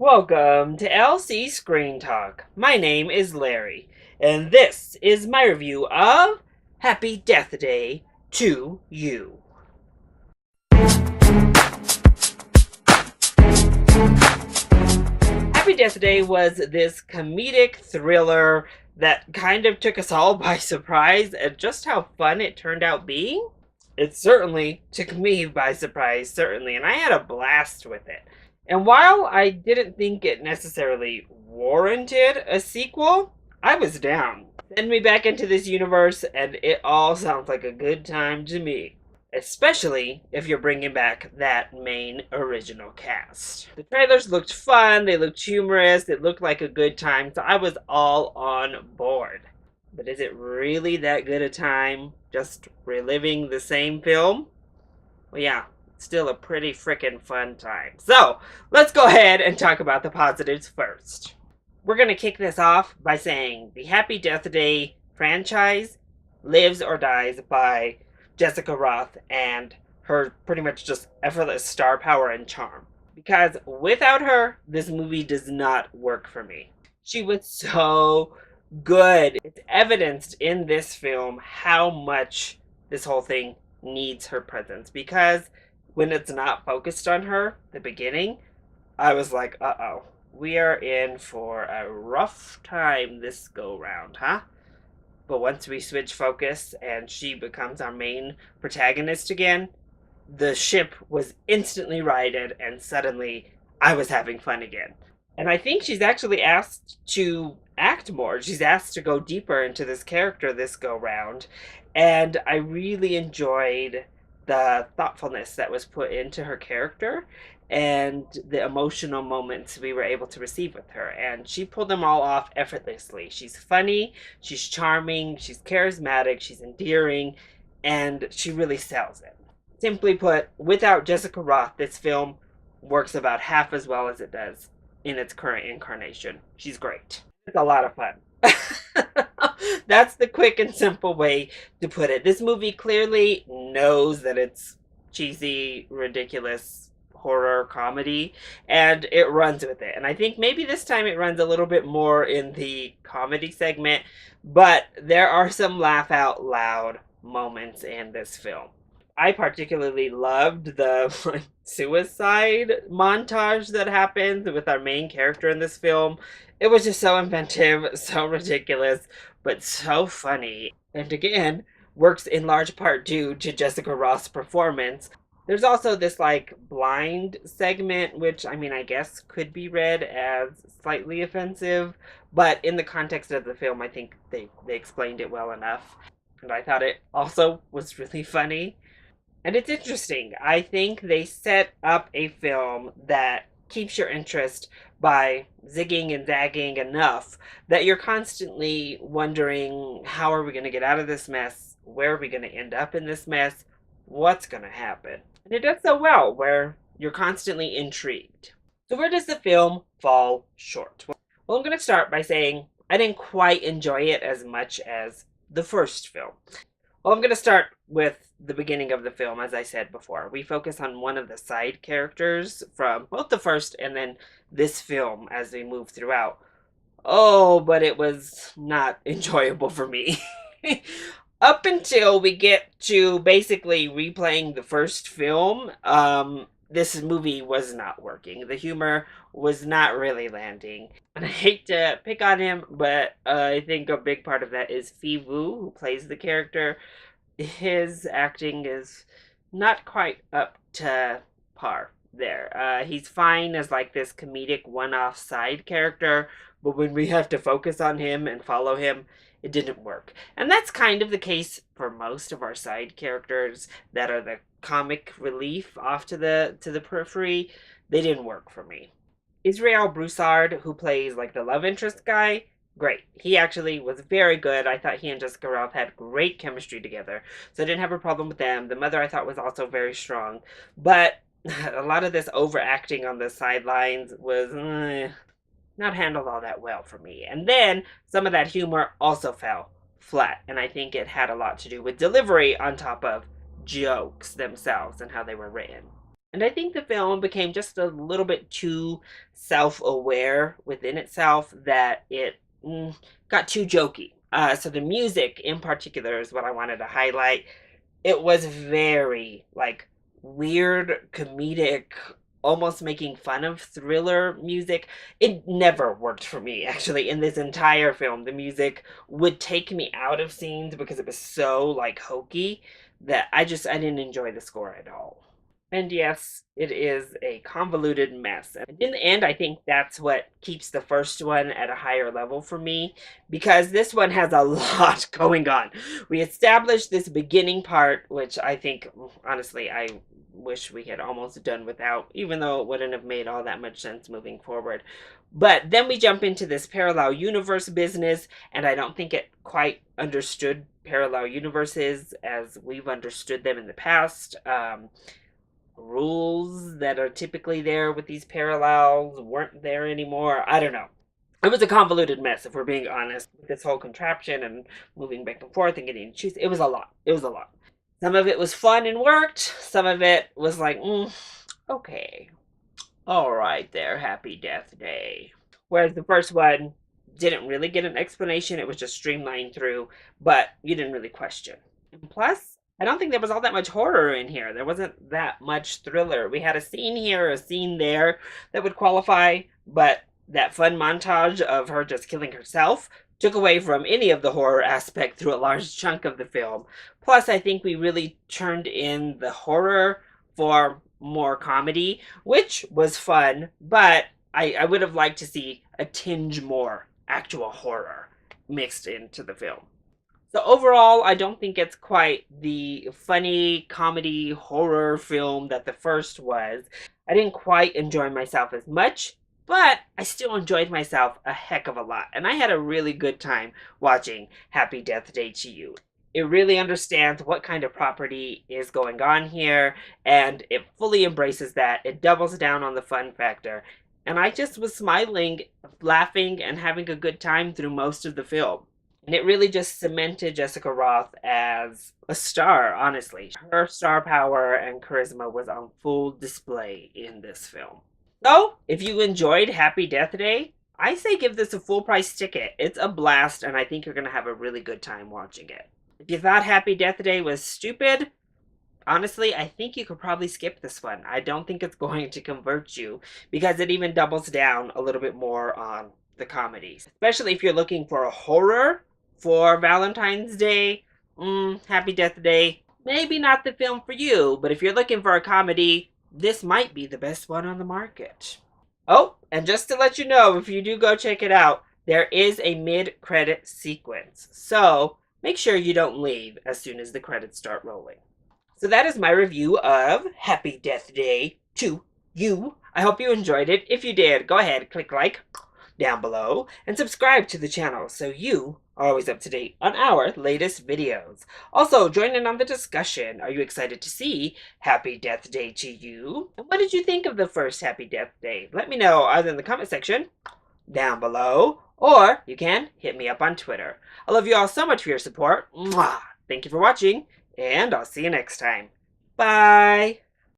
Welcome to LC Screen Talk. My name is Larry, and this is my review of Happy Death Day to You. Happy Death Day was this comedic thriller that kind of took us all by surprise at just how fun it turned out being. It certainly took me by surprise, certainly, and I had a blast with it. And while I didn't think it necessarily warranted a sequel, I was down. Send me back into this universe, and it all sounds like a good time to me. Especially if you're bringing back that main original cast. The trailers looked fun, they looked humorous, it looked like a good time, so I was all on board. But is it really that good a time just reliving the same film? Well, yeah, still a pretty freaking fun time. So, let's go ahead and talk about the positives first. We're going to kick this off by saying the Happy Death Day franchise lives or dies by Jessica Rothe and her pretty much just effortless star power and charm. Because without her, this movie does not work for me. She was so good. It's evidenced in this film how much this whole thing needs her presence. Because when it's not focused on her, the beginning, I was like, uh oh, we are in for a rough time this go round, huh? But once we switch focus and she becomes our main protagonist again, the ship was instantly righted and suddenly I was having fun again. And I think she's actually asked to act more. She's asked to go deeper into this character this go round. And I really enjoyed the thoughtfulness that was put into her character and the emotional moments we were able to receive with her. And she pulled them all off effortlessly. She's funny, she's charming, she's charismatic, she's endearing, and she really sells it. Simply put, without Jessica Rothe, this film works about half as well as it does in its current incarnation. She's great. It's a lot of fun. That's the quick and simple way to put it. This movie clearly knows that it's cheesy, ridiculous horror comedy, and it runs with it. And I think maybe this time it runs a little bit more in the comedy segment, but there are some laugh out loud moments in this film. I particularly loved the suicide montage that happens with our main character in this film. It was just so inventive, so ridiculous, but so funny. And again, works in large part due to Jessica Roth's performance. There's also this like blind segment, which I mean, I guess could be read as slightly offensive, but in the context of the film, I think they explained it well enough. And I thought it also was really funny. And it's interesting. I think they set up a film that keeps your interest by zigging and zagging enough that you're constantly wondering, how are we going to get out of this mess? Where are we going to end up in this mess? What's going to happen? And it does so well where you're constantly intrigued. So where does the film fall short? Well, I'm going to start by saying I didn't quite enjoy it as much as the first film. Well, I'm going to start with the beginning of the film, as I said before. We focus on one of the side characters from both the first and then this film as we move throughout. Oh, but it was not enjoyable for me. Up until we get to basically replaying the first film, this movie was not working. The humor was not really landing. And I hate to pick on him, but I think a big part of that is Phi Vu, who plays the character. His acting is not quite up to par there. He's fine as like this comedic one-off side character, but when we have to focus on him and follow him, it didn't work. And that's kind of the case for most of our side characters that are the comic relief off to the periphery. They didn't work for me. Israel Broussard, who plays like the love interest guy, great. He actually was very good. I thought he and Jessica Ralph had great chemistry together, so I didn't have a problem with them. The mother I thought was also very strong, but a lot of this overacting on the sidelines was not handled all that well for me. And then some of that humor also fell flat, and I think it had a lot to do with delivery on top of jokes themselves and how they were written. And I think the film became just a little bit too self-aware within itself that it got too jokey. So the music in particular is what I wanted to highlight. It was very like weird, comedic, almost making fun of thriller music. It never worked for me actually in this entire film. The music would take me out of scenes because it was so like hokey that I didn't enjoy the score at all. And yes, it is a convoluted mess. And in the end, I think that's what keeps the first one at a higher level for me, because this one has a lot going on. We established this beginning part, which I think, honestly, I wish we had almost done without, even though it wouldn't have made all that much sense moving forward. But then we jump into this parallel universe business, and I don't think it quite understood parallel universes as we've understood them in the past. Rules that are typically there with these parallels weren't there anymore. I don't know. It was a convoluted mess, if we're being honest, with this whole contraption and moving back and forth and getting to choose. It was a lot. It was a lot. Some of it was fun and worked. Some of it was like, okay. All right there, Happy Death Day. Whereas the first one didn't really get an explanation. It was just streamlined through, but you didn't really question. And plus, I don't think there was all that much horror in here. There wasn't that much thriller. We had a scene here, a scene there that would qualify, but that fun montage of her just killing herself took away from any of the horror aspect through a large chunk of the film. Plus, I think we really turned in the horror for more comedy, which was fun, but I would have liked to see a tinge more actual horror mixed into the film. So overall, I don't think it's quite the funny comedy horror film that the first was. I didn't quite enjoy myself as much, but I still enjoyed myself a heck of a lot. And I had a really good time watching Happy Death Day to You. It really understands what kind of property is going on here, and it fully embraces that. It doubles down on the fun factor. And I just was smiling, laughing, and having a good time through most of the film. And it really just cemented Jessica Rothe as a star, honestly. Her star power and charisma was on full display in this film. So, if you enjoyed Happy Death Day, I say give this a full price ticket. It's a blast, and I think you're going to have a really good time watching it. If you thought Happy Death Day was stupid, honestly, I think you could probably skip this one. I don't think it's going to convert you, because it even doubles down a little bit more on the comedies. Especially if you're looking for a horror for Valentine's Day, Happy Death Day, maybe not the film for you, but if you're looking for a comedy, this might be the best one on the market. Oh, and just to let you know, if you do go check it out, there is a mid-credit sequence. So, make sure you don't leave as soon as the credits start rolling. So that is my review of Happy Death Day to You. I hope you enjoyed it. If you did, go ahead, click like down below and subscribe to the channel so you are always up to date on our latest videos. Also, join in on the discussion. Are you excited to see Happy Death Day to You? And what did you think of the first Happy Death Day? Let me know either in the comment section down below, or you can hit me up on Twitter. I love you all so much for your support. Mwah! Thank you for watching, and I'll see you next time. Bye!